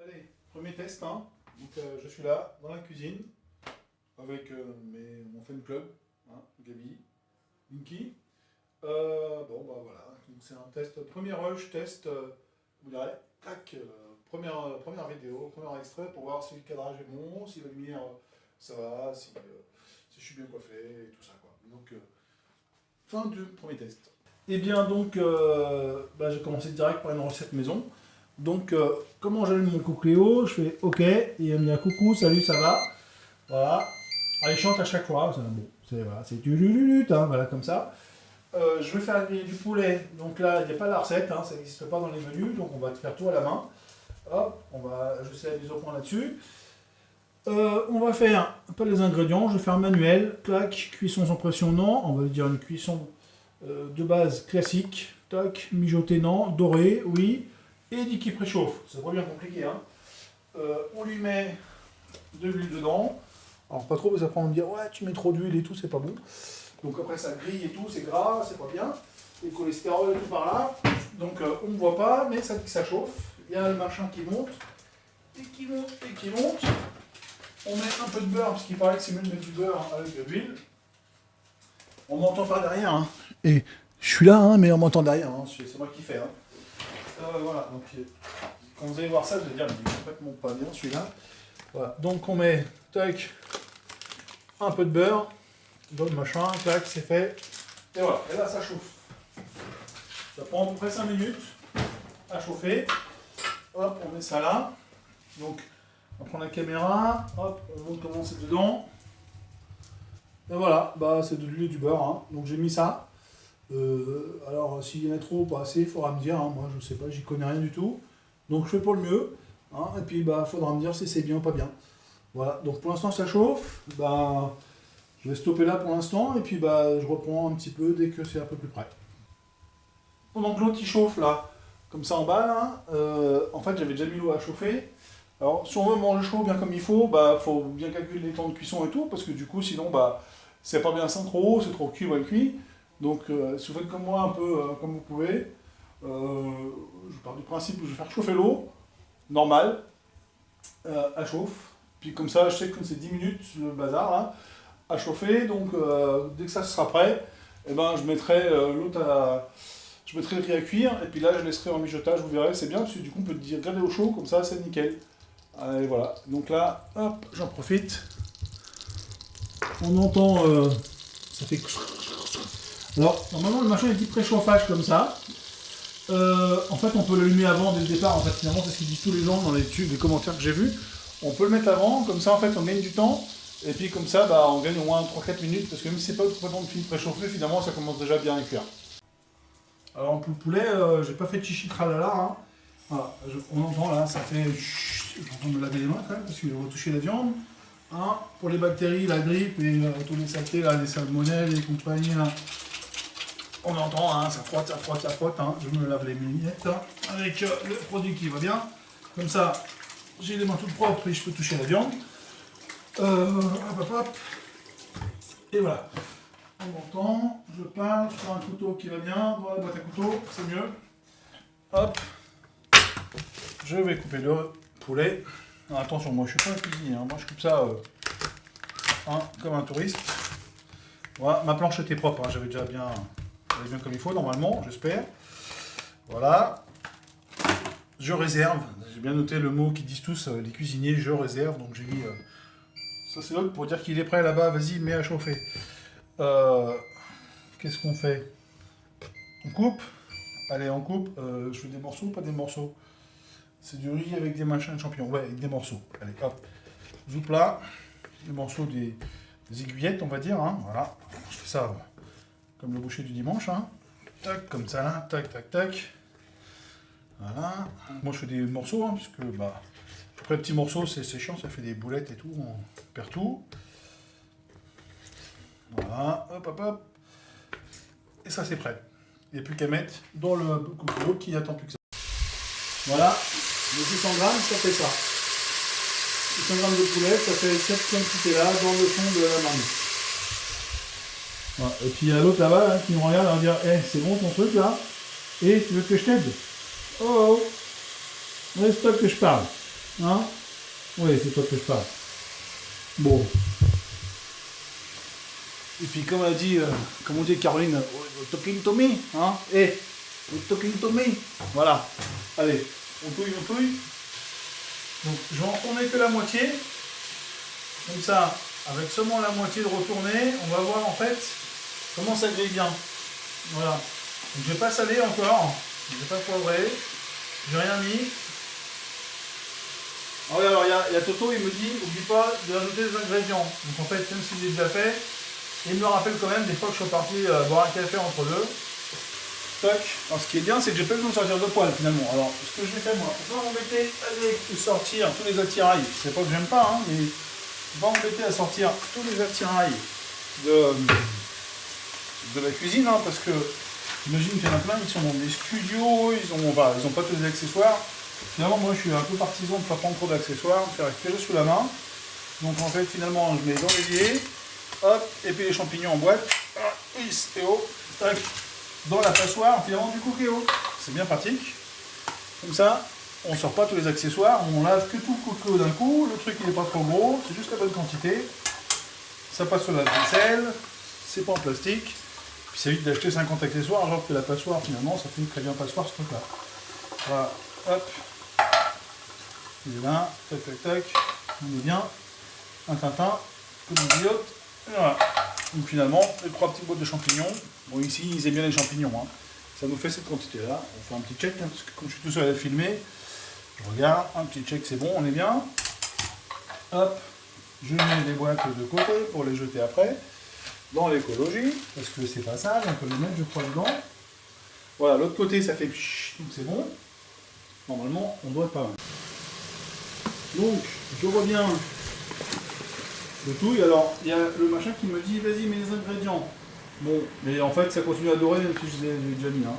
Allez, premier test. Hein. Donc, je suis là, dans la cuisine, avec mon fan club, hein, Gabi, Linky. Bon, bah voilà, donc c'est un test, premier rush, test, vous direz, tac, première vidéo, premier extrait pour voir si le cadrage est bon, si la lumière ça va, si je suis bien coiffé et tout ça, quoi. Donc, fin du premier test. Et bien donc, j'ai commencé direct par une recette maison. Donc, comment j'allume mon Cookéo, je fais OK, et il me dit un coucou, salut, ça va. Voilà. Alors, il chante à chaque fois, bon, c'est du lulut, hein, voilà, comme ça. Je vais faire griller du poulet, donc là, il n'y a pas la recette, hein, ça n'existe pas dans les menus, donc on va faire tout à la main. Hop, on va ajuster la mise au point là-dessus. On va faire, pas les ingrédients, je vais faire manuel, clac, cuisson sans pression, non, on va dire une cuisson de base classique, tac, mijoté, non, doré, oui, et dit qu'il préchauffe, c'est pas bien compliqué, hein. On lui met de l'huile dedans, alors pas trop parce qu'après on va me dire, ouais, tu mets trop d'huile et tout, c'est pas bon. Donc après ça grille et tout, c'est gras, c'est pas bien, et cholestérol et tout par là, donc on ne voit pas, mais ça chauffe, il y a le machin qui monte, et qui monte, et qui monte. On met un peu de beurre, parce qu'il paraît que c'est mieux de mettre du beurre avec de l'huile. On m'entend pas derrière, hein. Et je suis là, hein, mais on m'entend derrière, hein. C'est moi qui fais. Hein. Voilà, donc quand vous allez voir ça, vous allez dire, il est complètement pas bien celui-là. Voilà, donc on met, tac, un peu de beurre, dans le machin, tac, c'est fait. Et voilà, et là ça chauffe. Ça prend à peu près 5 minutes à chauffer. Hop, on met ça là. Donc, on prend la caméra, hop, on montre comment c'est dedans. Et voilà, bah c'est de l'huile et du beurre, hein. Donc j'ai mis ça. Alors s'il y en a trop ou pas assez, il faudra me dire, hein. Moi je sais pas, j'y connais rien du tout. Donc je fais pour le mieux, hein. Et puis bah faudra me dire si c'est bien ou pas bien. Voilà, donc pour l'instant ça chauffe, bah je vais stopper là pour l'instant, et puis bah je reprends un petit peu dès que c'est un peu plus près. Pendant que l'autre il chauffe là, comme ça en bas là, en fait j'avais déjà mis l'eau à chauffer. Alors, si on veut manger chaud bien comme il faut bien calculer les temps de cuisson et tout, parce que du coup, sinon, c'est pas bien synchro, c'est trop cuit ou mal cuit. Donc, si vous faites comme moi, un peu comme vous pouvez, je pars du principe que je vais faire chauffer l'eau, normale, à chauffe. Puis comme ça, je sais que c'est 10 minutes, le bazar, là, à chauffer. Donc, dès que ça sera prêt, eh ben, je mettrai je mettrai le riz à cuire, et puis là, je laisserai en mijotage, vous verrez, c'est bien, parce que du coup, on peut garder au chaud, comme ça, c'est nickel. Allez, voilà, donc là, hop, j'en profite. On entend, ça fait... Alors, normalement, le machin est dit préchauffage comme ça. En fait, on peut l'allumer avant, dès le départ. En fait, finalement, c'est ce qu'ils disent tous les gens dans les commentaires que j'ai vus. On peut le mettre avant, comme ça, en fait, on gagne du temps. Et puis, comme ça, on gagne au moins 3-4 minutes, parce que même si c'est pas complètement fini de préchauffer, finalement, ça commence déjà bien à cuire. Alors, pour le poulet, j'ai pas fait de chichi tralala, hein. Voilà, on entend là, ça fait... Je suis en train de me laver les mains quand même, parce qu'il va retoucher la viande. Hein, pour les bactéries, la grippe et tous les saletés, là, les salmonelles et compagnie, là. On entend, hein, ça frotte, ça frotte, ça frotte. Hein. Je me lave les minettes hein, avec le produit qui va bien. Comme ça, j'ai les mains toutes propres et je peux toucher la viande. Hop. Et voilà. On entend, je parle, je prends un couteau qui va bien, dans la boîte à couteau, c'est mieux. Hop. Je vais couper le poulet. Alors, attention, moi je suis pas un cuisinier, hein. Moi je coupe ça comme un touriste. Voilà, ma planche était propre, hein. J'avais déjà bien comme il faut normalement, j'espère. Voilà. Je réserve. J'ai bien noté le mot qu'ils disent tous, les cuisiniers, je réserve. Donc j'ai mis ça c'est l'autre pour dire qu'il est prêt là-bas, vas-y, mets à chauffer. Qu'est-ce qu'on fait? On coupe. Allez, on coupe. Je fais des morceaux, pas des morceaux. C'est du riz avec des machins de champignons. Ouais, avec des morceaux. Allez, hop. Zoup là. Des morceaux des aiguillettes, on va dire. Hein. Voilà. Je fais ça comme le boucher du dimanche. Hein. Tac, comme ça là. Tac, tac, tac. Voilà. Moi, je fais des morceaux, hein, puisque, après, les petits morceaux, c'est chiant. Ça fait des boulettes et tout. On perd tout. Voilà. Hop, hop, hop. Et ça, c'est prêt. Il n'y a plus qu'à mettre dans le couteau qui attend plus que ça. Voilà. Le 600 grammes, ça fait ça. 600 grammes de poulet, ça fait cette quantité-là dans le fond de la marmite. Voilà. Et puis il y a l'autre là-bas qui nous regarde et va dire c'est bon ton truc là? Et tu veux que je t'aide? Oh, reste-toi que je parle. Hein? Oui, c'est toi que je parle. Bon. Et puis comme on dit Caroline, talking to me, hein? Talking to me. Voilà. Allez, on touille. Donc je vais en retourner que la moitié. Comme ça, avec seulement la moitié de retourner, on va voir en fait comment ça grille bien. Voilà. Donc je vais pas saler encore. Je vais pas poivrer. J'ai rien mis. Ah oui, alors il y a Toto, il me dit, n'oublie pas de rajouter des ingrédients. Donc en fait, même si je l'ai déjà fait, il me rappelle quand même des fois que je suis parti boire un café entre deux. Toc. Alors ce qui est bien, c'est que j'ai pas besoin de sortir de poêle finalement. Alors ce que je vais faire moi, pour pas m'embêter avec sortir tous les attirails, c'est pas que j'aime pas, hein, mais pas m'embêter à sortir tous les attirails de la cuisine, hein, parce que j'imagine qu'il y en a plein qui sont dans des studios, ils ont pas tous les accessoires. Finalement, moi je suis un peu partisan de ne pas prendre trop d'accessoires, de faire quelque sous la main. Donc en fait, finalement, je mets dans l'évier, hop, et puis les champignons en boîte, et oh, tac, dans la passoire, finalement, du cookéo. C'est bien pratique. Comme ça, on ne sort pas tous les accessoires, on lave que tout le cookéo d'un coup, le truc il n'est pas trop gros, c'est juste la bonne quantité. Ça passe sur la vaisselle, c'est pas en plastique. Puis ça évite d'acheter 50 accessoires, alors que la passoire, finalement, ça fait une très bien passoire ce truc-là. Voilà, hop. Il est là, tac, on est bien. Un tintin, comme on dit, hop. Et voilà. Donc finalement, les 3 petites boîtes de champignons. Bon, ici, ils aiment bien les champignons. Hein. Ça nous fait cette quantité-là. On fait un petit check, hein, parce que comme je suis tout seul à la filmer, je regarde, un petit check, c'est bon, on est bien. Hop, je mets les boîtes de côté pour les jeter après. Dans l'écologie, parce que c'est pas sale, on peut les mettre, je crois, dedans. Voilà, l'autre côté, ça fait pshhh, donc c'est bon. Normalement, on doit être pas mal. Donc, je reviens de tout. Et alors, il y a le machin qui me dit, vas-y, mets les ingrédients. Bon, mais en fait, ça continue à dorer, même si je les ai déjà mis. Hein.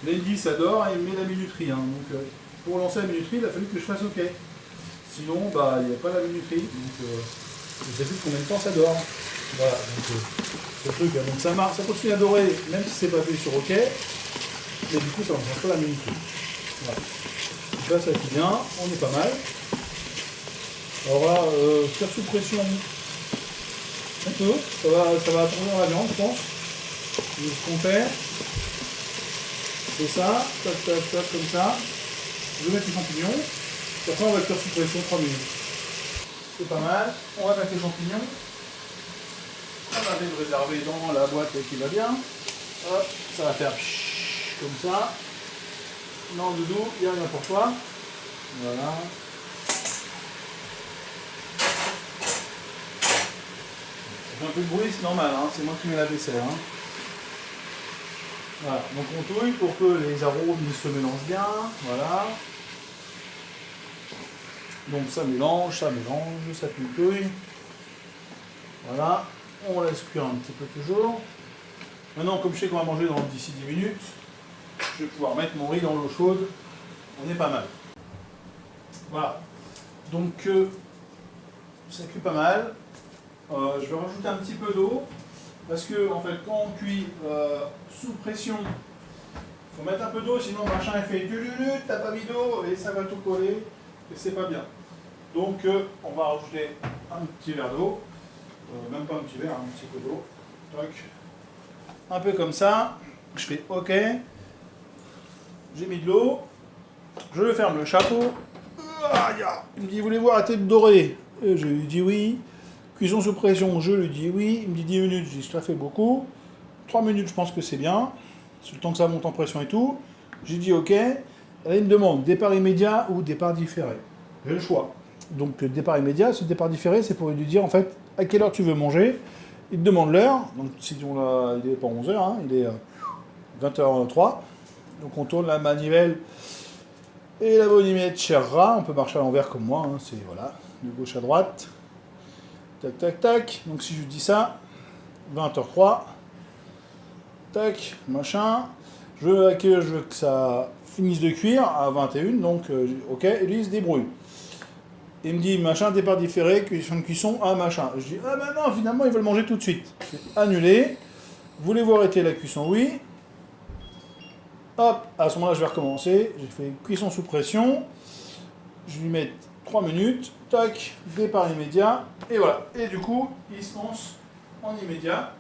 Là, il dit, ça dort, et il met la minuterie. Hein. Donc, pour lancer la minuterie, il a fallu que je fasse OK. Sinon, bah, il n'y a pas la minuterie. Donc, je ne sais plus combien de temps ça dort. Voilà, donc, ce truc, donc ça marche, ça continue à dorer, même si c'est pas fait sur OK. Mais du coup, ça ne change pas la minuterie. Voilà. Donc là, ça fait bien, on est pas mal. Alors là, faire sous pression un peu, ça va attendrir la viande, je pense. Donc, ce qu'on fait, c'est ça, tac, comme ça. Je vais mettre les champignons. Puis après, on va le faire sous pression 3 minutes. C'est pas mal. On va mettre les champignons. On va les réserver dans la boîte qui va bien. Hop, ça va faire comme ça. Non, Doudou, il n'y a rien pour toi. Voilà. Ça fait un peu de bruit, c'est normal, hein. C'est moi qui mets la vaisselle. Hein. Voilà, donc on touille pour que les arômes se mélangent bien. Voilà. Donc ça mélange, ça touille. Voilà. On laisse cuire un petit peu toujours. Maintenant, comme je sais qu'on va manger d'ici 10 minutes, je vais pouvoir mettre mon riz dans l'eau chaude. On est pas mal. Voilà. Donc, ça cuit pas mal. Je vais rajouter un petit peu d'eau. Parce que, en fait, quand on cuit sous pression, il faut mettre un peu d'eau, sinon le machin il fait t'as pas mis d'eau et ça va tout coller. Et c'est pas bien. Donc, on va rajouter un petit verre d'eau. Même pas un petit verre, un petit peu d'eau. Un peu comme ça. Je fais OK. J'ai mis de l'eau. Je ferme le chapeau. Il me dit, voulez-vous arrêter de dorer? Et je lui dis oui. Cuisson sous pression, je lui dis oui. Il me dit 10 minutes, je dis ça fait beaucoup. 3 minutes, je pense que c'est bien. C'est le temps que ça monte en pression et tout. J'ai dit OK. Et là, il me demande départ immédiat ou départ différé. J'ai le choix. Donc, départ immédiat, ce départ différé, c'est pour lui dire en fait à quelle heure tu veux manger. Il te demande l'heure. Donc, si il n'est pas 11h, hein, il est 20h03. Donc, on tourne la manivelle et la bonimette cherra. On peut marcher à l'envers comme moi. Hein, c'est voilà, de gauche à droite. Tac. Donc, si je dis ça, 20h03. Tac, machin. Je veux que ça finisse de cuire à 21. Donc, OK. Et lui, il se débrouille. Il me dit, machin, départ différé, cuisson, machin. Je dis, ben non, finalement, ils veulent manger tout de suite. Je annulé. Voulez-vous arrêter la cuisson? Oui. Hop, à ce moment-là, je vais recommencer. J'ai fait cuisson sous pression. Je vais lui mettre 3 minutes, tac, départ immédiat, et voilà. Et du coup, il se lance en immédiat.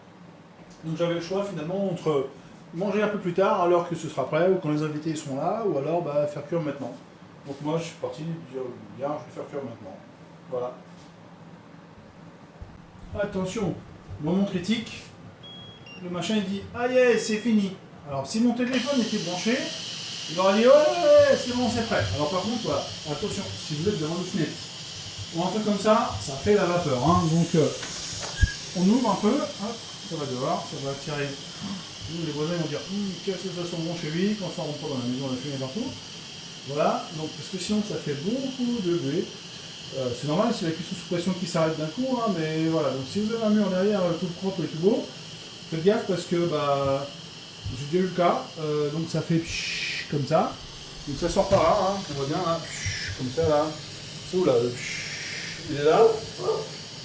Donc j'avais le choix finalement entre manger un peu plus tard alors que ce sera prêt, ou quand les invités sont là, ou alors faire cuire maintenant. Donc moi je suis parti dire, bien, je vais faire cuire maintenant. Voilà. Attention, moment critique, le machin il dit ah yeah, c'est fini. Alors si mon téléphone était branché, il aurait dit ouais, c'est bon, c'est prêt. Alors par contre, voilà, attention, si vous êtes devant une fenêtre ou un truc comme ça fait la vapeur. Hein. Donc on ouvre un peu, hop, ça va dehors, ça va attirer. Les voisins vont dire qu'est-ce que ça sent bon chez lui, quand ça rentre pas dans la maison, la fumée partout. Voilà, donc parce que sinon ça fait beaucoup de bruit. C'est normal, c'est la cuisson sous pression qui s'arrête d'un coup, hein, mais voilà, donc si vous avez un mur derrière tout propre et tout beau, faites gaffe parce que j'ai déjà eu le cas, donc ça fait comme ça, donc ça sort par là, hein, on voit bien là, comme ça là, c'est où là, il est là,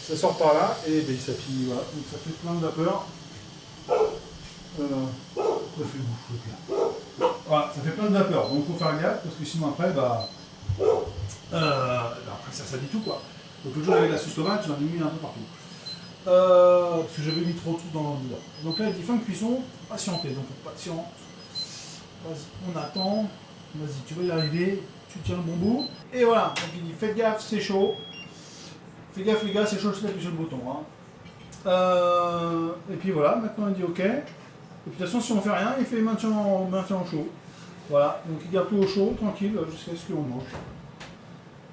ça sort par là et ça finit, voilà, donc ça fait plein de vapeur. Voilà, ça fait plein de vapeur, donc il faut faire gaffe parce que sinon après, après ça salit tout quoi. Donc le jour avec la sauce tomate, j'en ai mis un peu partout. Parce que j'avais mis trop tout dans le dedans. Donc là il dit fin de cuisson, patientez, donc on patiente. Vas-y, on attend, vas-y, tu vas y arriver, tu tiens le bon bout. Et voilà, donc il dit faites gaffe, c'est chaud. Faites gaffe les gars, c'est chaud, c'est appuyer sur le bouton. Hein. Et puis voilà, maintenant il dit ok. Et puis de toute façon, si on fait rien, il fait maintien en chaud. Voilà, donc il garde tout au chaud, tranquille, jusqu'à ce qu'on mange.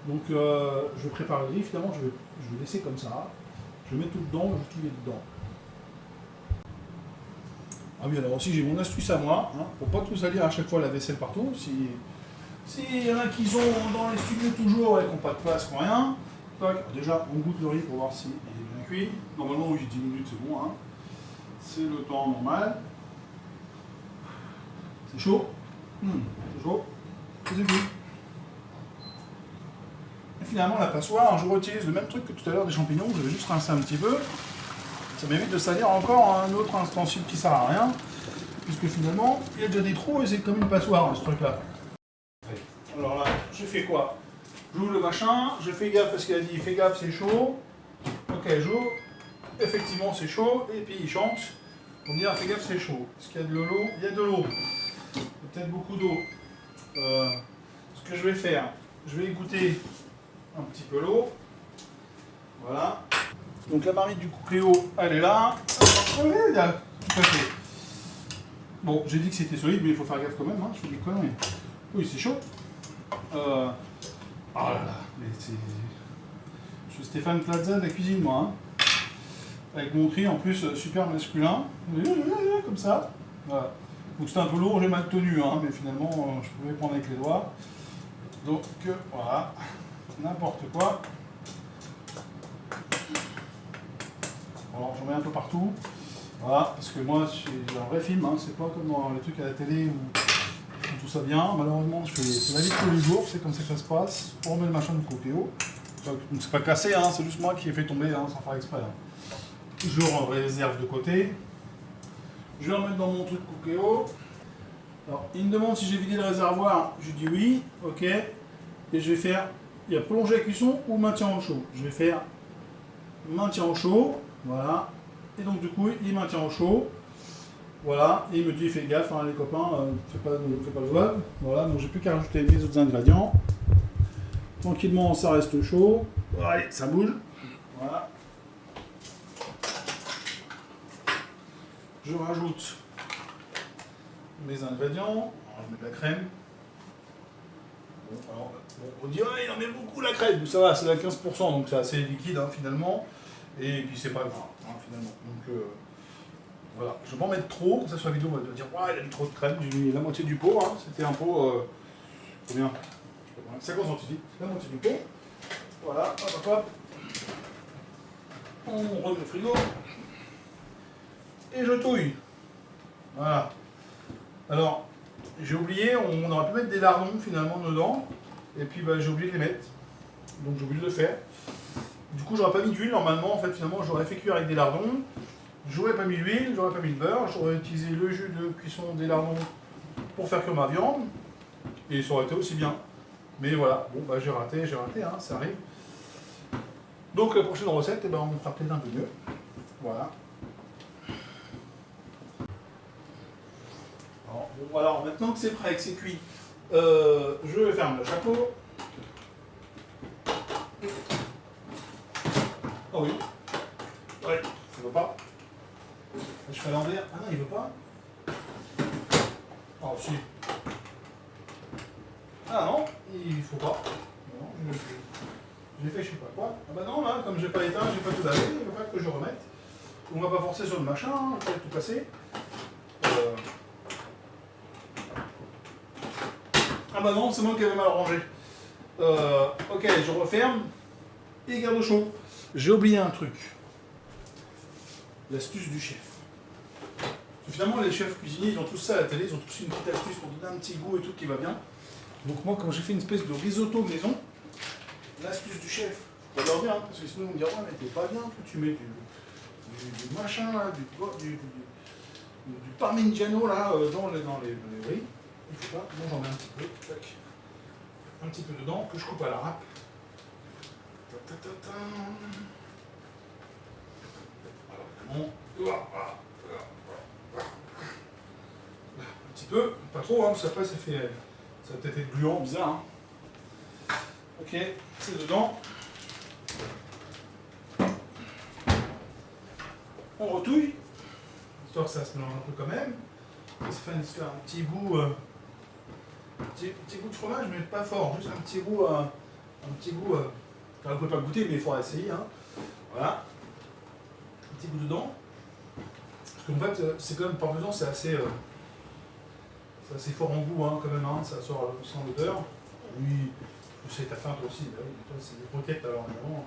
Donc je vais préparer le riz, finalement je vais laisser comme ça. Je vais mettre tout dedans, je vais tout mettre dedans. Ah oui, alors aussi j'ai mon astuce à moi, hein, pour pas tout salir à chaque fois la vaisselle partout. Si y en a qui sont dans les studios toujours et qui n'ont pas de place, qui n'ont rien, déjà on goûte le riz pour voir s'il est bien cuit. Normalement oui, 10 minutes c'est bon, hein. C'est le temps normal. C'est chaud. C'est chaud. C'est cuit. Et finalement, la passoire, je réutilise le même truc que tout à l'heure des champignons. Je vais juste rincer un petit peu. Ça m'évite de salir encore un autre ustensile qui sert à rien. Puisque finalement, il y a déjà des trous et c'est comme une passoire, ce truc-là. Alors là, je fais quoi? J'ouvre le machin, je fais gaffe parce qu'il a dit fais gaffe, c'est chaud. Ok, j'ouvre. Effectivement, c'est chaud. Et puis il chante pour me dire fais gaffe, c'est chaud. Est-ce qu'il y a de l'eau? Il y a de l'eau. Peut-être beaucoup d'eau. Ce que je vais faire, je vais égoutter un petit peu l'eau. Voilà. Donc la marmite du Cookéo, elle est là. Tout à fait. Bon, j'ai dit que c'était solide, mais il faut faire gaffe quand même. Hein, je fais des conneries. Oui, c'est chaud. Oh là là. Je suis Stéphane Plaza de la cuisine, moi. Hein. Avec mon cri en plus super masculin. Comme ça. Voilà. Donc c'était un peu lourd, j'ai mal tenu, hein, mais finalement je pouvais prendre avec les doigts. Donc voilà, n'importe quoi. Alors j'en mets un peu partout. Voilà, parce que moi j'ai un vrai film, hein, c'est pas comme dans les trucs à la télé où ils font tout ça bien. Malheureusement c'est la vie de tous les jours, c'est comme ça que ça se passe. On remet le machin de Cookéo. Donc c'est pas cassé, hein, c'est juste moi qui ai fait tomber hein, sans faire exprès. Hein. Je le réserve de côté. Je vais en mettre dans mon truc Cookéo. Alors, il me demande si j'ai vidé le réservoir. Je dis oui, ok. Et je vais faire, il y a prolonger la cuisson ou maintien au chaud. Je vais faire maintien au chaud, voilà. Et donc du coup, il maintient au chaud. Voilà, et il me dit fais gaffe hein, les copains, fais pas le voile. Voilà, donc j'ai plus qu'à rajouter les autres ingrédients. Tranquillement, ça reste chaud. Allez, ça bouge. Voilà. Je rajoute mes ingrédients. Alors, je mets de la crème. Bon, alors, on dit ouais, il en met beaucoup la crème. Ça va, c'est à 15%, donc c'est assez liquide hein, finalement. Et puis c'est pas grave hein, finalement. Donc voilà, je vais pas en mettre trop, comme ça sur la vidéo on va dire ouais, il a mis trop de crème. J'ai mis la moitié du pot. Hein. C'était un pot. Combien 50 centilitres, la moitié du pot. Voilà, hop hop hop. On remet le frigo. Et je touille. Voilà. Alors, j'ai oublié, on aurait pu mettre des lardons finalement dedans. Et puis j'ai oublié de les mettre. Donc j'ai oublié de le faire. Du coup, j'aurais pas mis d'huile normalement. En fait, finalement, j'aurais fait cuire avec des lardons. J'aurais pas mis l'huile, j'aurais pas mis le beurre. J'aurais utilisé le jus de cuisson des lardons pour faire cuire ma viande. Et ça aurait été aussi bien. Mais voilà, bon bah j'ai raté, hein, ça arrive. Donc la prochaine recette, eh ben, on fera peut-être un peu mieux. Voilà. Alors maintenant que c'est prêt, que c'est cuit, je ferme le chapeau. Oh oui. Ouais, ça veut pas. Je fais à l'envers. Ah non, il veut pas. Oh si. Ah non, il faut pas. Non, j'ai fait je sais pas quoi. Ah bah non, là, comme j'ai pas éteint, j'ai pas tout lavé, il ne faut pas que je remette. On va pas forcer sur le machin, hein, on peut tout casser. Ah bah non, c'est moi qui avais mal rangé. Ok, je referme et garde au chaud. J'ai oublié un truc. L'astuce du chef. Parce que finalement, les chefs cuisiniers, ils ont tous ça à la télé, ils ont tous une petite astuce pour donner un petit goût et tout qui va bien. Donc moi, quand j'ai fait une espèce de risotto maison, l'astuce du chef, faut pas leur dire, hein, parce que sinon on me dira, ouais, mais t'es pas bien, tu mets du machin, là, du parmigiano là, dans les riz. Il faut pas, moi j'en mets un petit peu, tac. Un petit peu dedans, que je coupe à la râpe. Voilà, un petit peu, pas trop, hein, parce qu'après ça va peut-être être gluant, bizarre. Hein. Ok, c'est dedans. On retouille, histoire que ça se mélange un peu quand même. Ça fait un petit goût, petit goût de fromage, mais pas fort, juste un petit goût, vous ne pouvez pas goûter, mais il faudra essayer. Hein. Voilà, un petit goût dedans. Parce qu'en fait, c'est quand même parmesan, c'est assez fort en goût hein, quand même, hein, ça sort sans l'odeur. Oui, je sais, t'as faim toi aussi, bah oui, toi c'est des croquettes alors évidemment,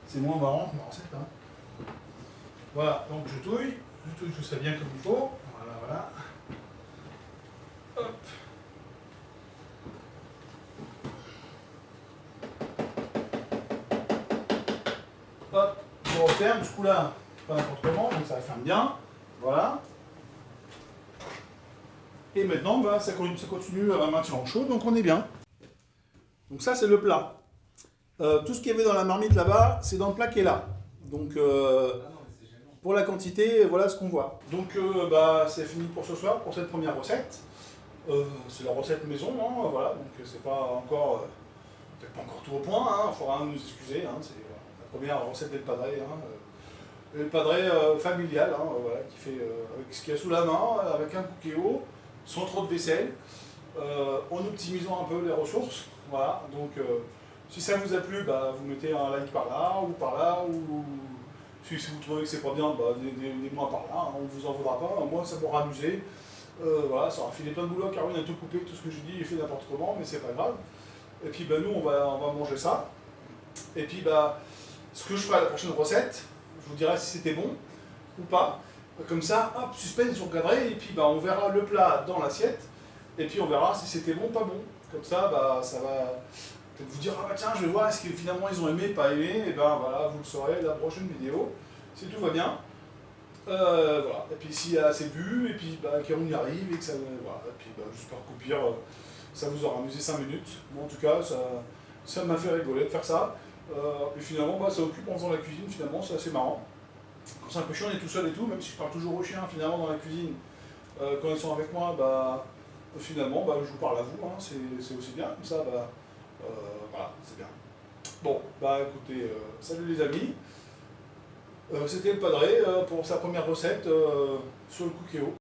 c'est moins marrant que ma recette. Hein. Voilà, donc je touille tout ça bien comme il faut. Voilà. Hop. Hop, je referme, ce coup-là, pas n'importe comment, donc ça ferme bien. Voilà. Et maintenant, bah, ça continue à maintenir en chaud, donc on est bien. Donc ça, c'est le plat. Tout ce qu'il y avait dans la marmite là-bas, c'est dans le plat qui est là. Donc, pour la quantité, voilà ce qu'on voit. Donc, bah, c'est fini pour ce soir, pour cette première recette. C'est la recette maison, hein, voilà, donc c'est pas encore, peut-être pas encore tout au point, hein, il faudra nous excuser, hein, c'est la première recette del Padre, hein, le Padre familial, hein, voilà, qui fait avec ce qu'il y a sous la main, avec un cookéo, sans trop de vaisselle, en optimisant un peu les ressources, voilà, donc si ça vous a plu, bah, vous mettez un like par là, ou si vous trouvez que c'est pas bien, bah, des moins par là, hein, on ne vous en voudra pas, moi ça m'aura amusé. Voilà, ça aura filé plein de boulot, Caroline a tout coupé, tout ce que j'ai dit, il fait n'importe comment, mais c'est pas grave. Et puis bah, nous, on va manger ça. Et puis bah, ce que je ferai à la prochaine recette, je vous dirai si c'était bon ou pas. Comme ça, hop, suspense, vous regarderez, et puis bah, on verra le plat dans l'assiette, et puis on verra si c'était bon ou pas bon. Comme ça, bah, ça va peut-être vous dire, ah bah tiens, je vais voir, est-ce que finalement ils ont aimé, pas aimé, et ben voilà, vous le saurez la prochaine vidéo, si tout va bien. Voilà. Et puis s'il y a assez bu, et puis bah, qu'on y arrive, et que ça. Voilà. Et puis bah, j'espère qu'au pire, ça vous aura amusé 5 minutes. Moi en tout cas, ça m'a fait rigoler de faire ça. Et finalement, bah, ça occupe en faisant la cuisine, finalement, c'est assez marrant. Quand c'est un peu chiant, on est tout seul et tout, même si je parle toujours aux chiens finalement dans la cuisine, quand ils sont avec moi, bah, finalement, bah, je vous parle à vous, hein, c'est aussi bien, comme ça, bah, voilà, c'est bien. Bon, bah écoutez, salut les amis. C'était le Padre pour sa première recette sur le cookéo.